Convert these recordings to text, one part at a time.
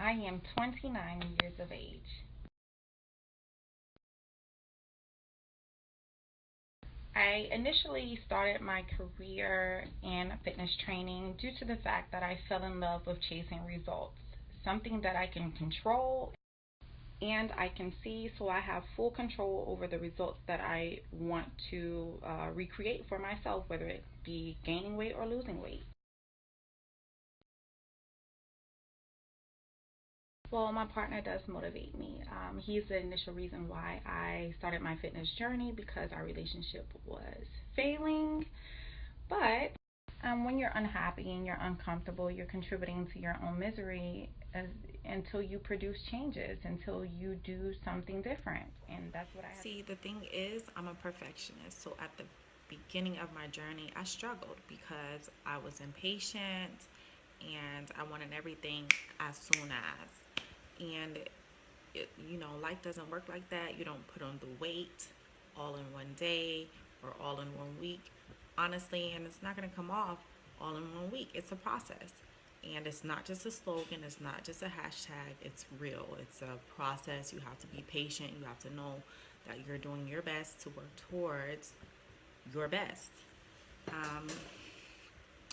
I am 29 years of age. I initially started my career in fitness training due to the fact that I fell in love with chasing results, something that I can control and I can see, so I have full control over the results that I want to recreate for myself, whether it be gaining weight or losing weight. Well, my partner does motivate me. He's the initial reason why I started my fitness journey because our relationship was failing. But when you're unhappy and you're uncomfortable, you're contributing to your own misery until you produce changes, until you do something different. And that's what I have. See, the thing is, I'm a perfectionist. So at the beginning of my journey, I struggled because I was impatient and I wanted everything as soon as. And life doesn't work like that. You don't put on the weight all in one day or all in one week. Honestly, and it's not going to come off all in one week. It's a process. And it's not just a slogan, it's not just a hashtag, it's real. It's a process. You have to be patient. You have to know that you're doing your best to work towards your best. Um,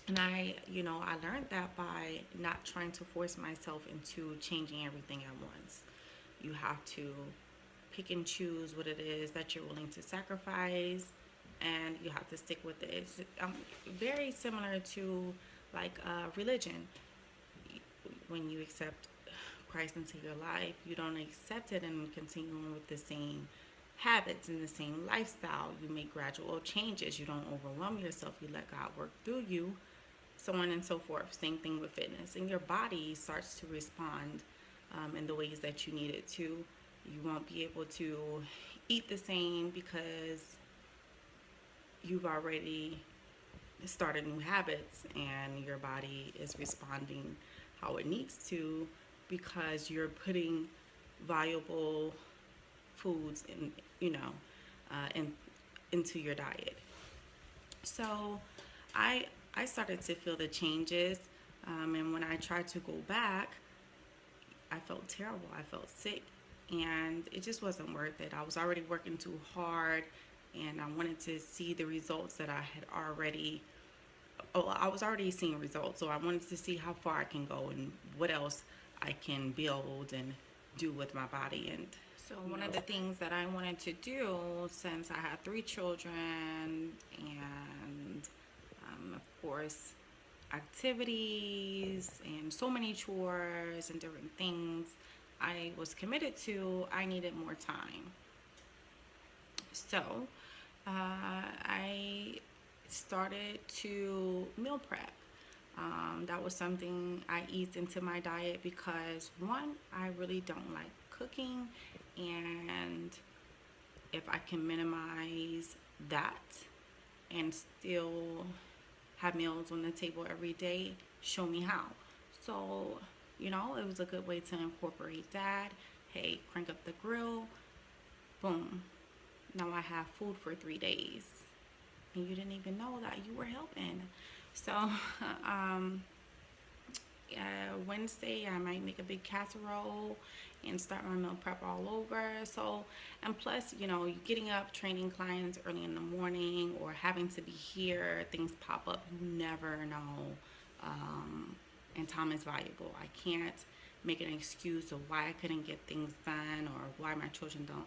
and I learned that by not trying to force myself into changing everything at once. You have to pick and choose what it is that you're willing to sacrifice, and you have to stick with it. It's very similar to like religion. When you accept Christ into your life, you don't accept it and continue on with the same habits and the same lifestyle. You make gradual changes. You don't overwhelm yourself. You let God work through you, so on and so forth. Same thing with fitness. And your body starts to respond in the ways that you need it to. You won't be able to eat the same because you've already started new habits and your body is responding how it needs to because you're putting valuable foods in into your diet. So I I started to feel the changes, and when I tried to go back, I felt terrible. I felt sick, and it just wasn't worth it. I was already working too hard, and I wanted to see the results that I had already. Oh, I was already seeing results, so I wanted to see how far I can go and what else I can build and do with my body. And so, one of the things that I wanted to do, since I had three children, and of course, activities and so many chores and different things I was committed to, I needed more time. So I started to meal prep. That was something I eased into my diet because, one, I really don't like cooking, and if I can minimize that and still have meals on the table every day, show me how. So, it was a good way to incorporate that. Hey, crank up the grill, boom. Now I have food for 3 days. And you didn't even know that you were helping. So, Wednesday, I might make a big casserole and start my meal prep all over. So, and plus, getting up, training clients early in the morning, or having to be here, things pop up. You never know. And time is valuable. I can't make an excuse of why I couldn't get things done or why my children don't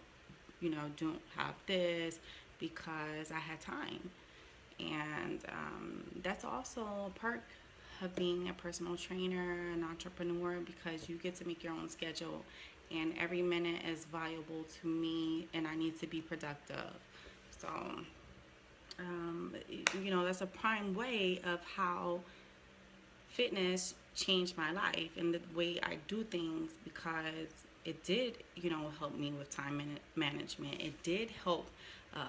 have this, because I had time. And that's also a perk of being a personal trainer, an entrepreneur, because you get to make your own schedule, and every minute is valuable to me, and I need to be productive. So, that's a prime way of how fitness changed my life and the way I do things, because it did, help me with time management. It did help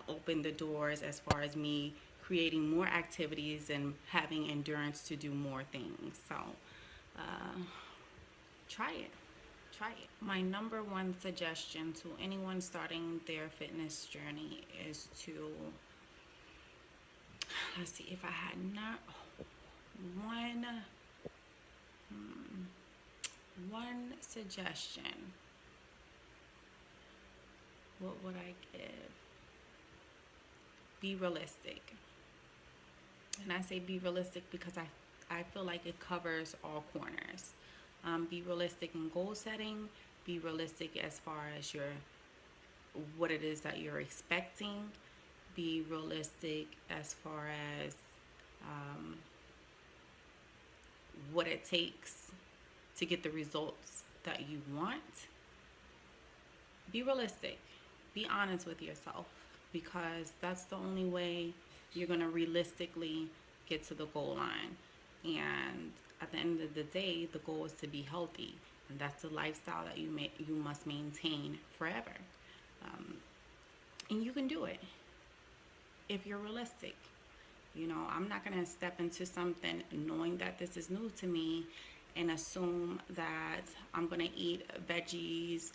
open the doors as far as me creating more activities and having endurance to do more things. So, uh, try it. Try it. My number one suggestion to anyone starting their fitness journey is to, let's see, if I had not one one suggestion, what would I give? Be realistic. And I say be realistic because I feel like it covers all corners. Be realistic in goal setting. Be realistic as far as what it is that you're expecting. Be realistic as far as what it takes to get the results that you want. Be realistic. Be honest with yourself, because that's the only way you're going to realistically get to the goal line. And at the end of the day, the goal is to be healthy, and that's a lifestyle that you must maintain forever. And you can do it if you're realistic. You know, I'm not going to step into something knowing that this is new to me and assume that I'm going to eat veggies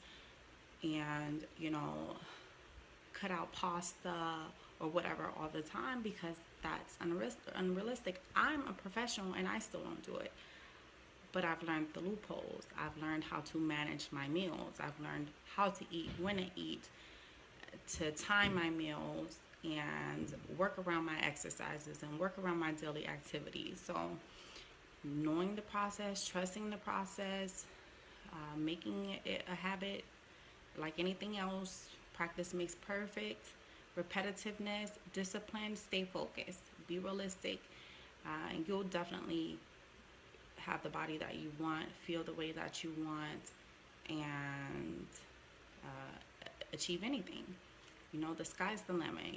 and, you know, cut out pasta or whatever all the time, because that's unrealistic. I'm a professional and I still don't do it. But I've learned the loopholes. I've learned how to manage my meals. I've learned how to eat, when to eat, to time my meals, and work around my exercises and work around my daily activities. So knowing the process, trusting the process, making it a habit. Like anything else, practice makes perfect. Repetitiveness, discipline, stay focused, be realistic, and you'll definitely have the body that you want, feel the way that you want, and achieve anything. You know, the sky's the limit.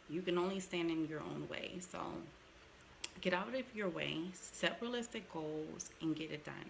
You can only stand in your own way. So get out of your way, set realistic goals, and get it done.